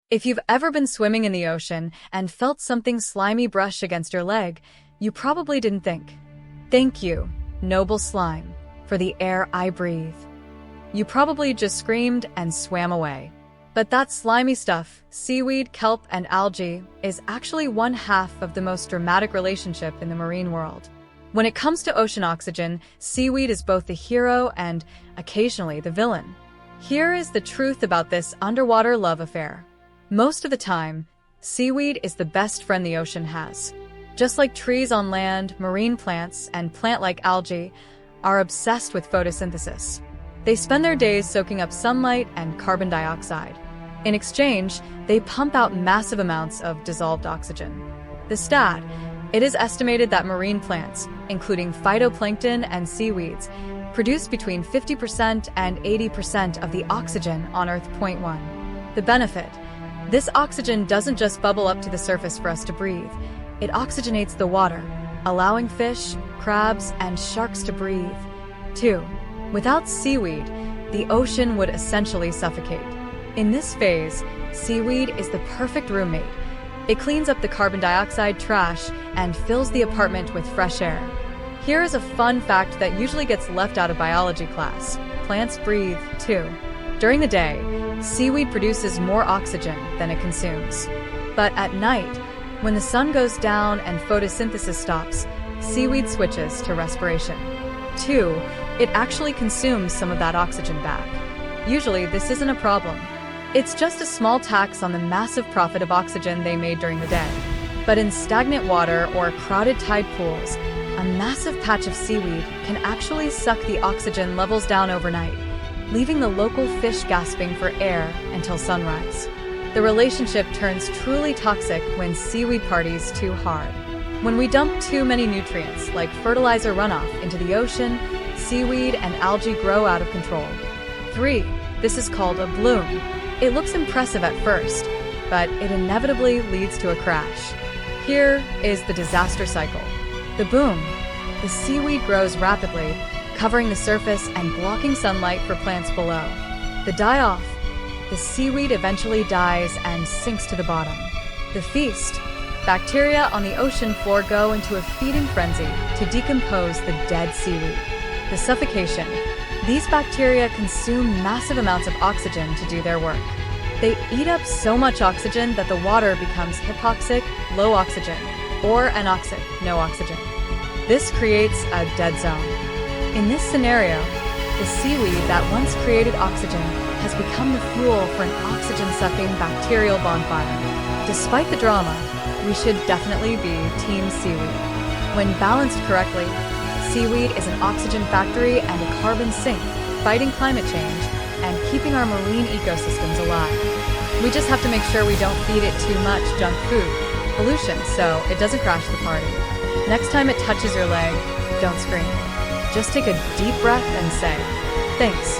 If you've ever been swimming in the ocean and felt something slimy brush against your leg, you probably didn't think, "Thank you, noble slime, for the air I breathe." You probably just screamed and swam away. But that slimy stuff, seaweed, kelp, and algae, is actually one half of the most dramatic relationship in the marine world. When it comes to ocean oxygen, seaweed is both the hero and, occasionally, the villain. Here is the truth about this underwater love affair. Most of the time, seaweed is the best friend the ocean has. Just like trees on land, marine plants, and plant-like algae are obsessed with photosynthesis. They spend their days soaking up sunlight and carbon dioxide. In exchange, they pump out massive amounts of dissolved oxygen. It is estimated that marine plants, including phytoplankton and seaweeds, produce between 50% and 80% of the oxygen on Earth. Point 1. The benefit. This oxygen doesn't just bubble up to the surface for us to breathe. It oxygenates the water, allowing fish, crabs, and sharks to breathe. 2. Without seaweed, the ocean would essentially suffocate. In this phase, seaweed is the perfect roommate. It cleans up the carbon dioxide trash and fills the apartment with fresh air. Here is a fun fact that usually gets left out of biology class. Plants breathe, too. During the day, seaweed produces more oxygen than it consumes. But at night, when the sun goes down and photosynthesis stops, seaweed switches to respiration. 2. It actually consumes some of that oxygen back. Usually, this isn't a problem. It's just a small tax on the massive profit of oxygen they made during the day. But in stagnant water or crowded tide pools, a massive patch of seaweed can actually suck the oxygen levels down overnight, leaving the local fish gasping for air until sunrise. The relationship turns truly toxic when seaweed parties too hard. When we dump too many nutrients, like fertilizer runoff, into the ocean, seaweed and algae grow out of control. 3. This is called a bloom. It looks impressive at first, but it inevitably leads to a crash. Here is the disaster cycle. The boom. The seaweed grows rapidly, covering the surface and blocking sunlight for plants below. The die-off. The seaweed eventually dies and sinks to the bottom. The feast. Bacteria on the ocean floor go into a feeding frenzy to decompose the dead seaweed. The suffocation. These bacteria consume massive amounts of oxygen to do their work. They eat up so much oxygen that the water becomes hypoxic, low oxygen, or anoxic, no oxygen. This creates a dead zone. In this scenario, the seaweed that once created oxygen has become the fuel for an oxygen-sucking bacterial bonfire. Despite the drama, we should definitely be Team Seaweed. When balanced correctly, seaweed is an oxygen factory and a carbon sink, fighting climate change and keeping our marine ecosystems alive. We just have to make sure we don't feed it too much junk food, pollution, so it doesn't crash the party. Next time it touches your leg, don't scream. Just take a deep breath and say, "Thanks."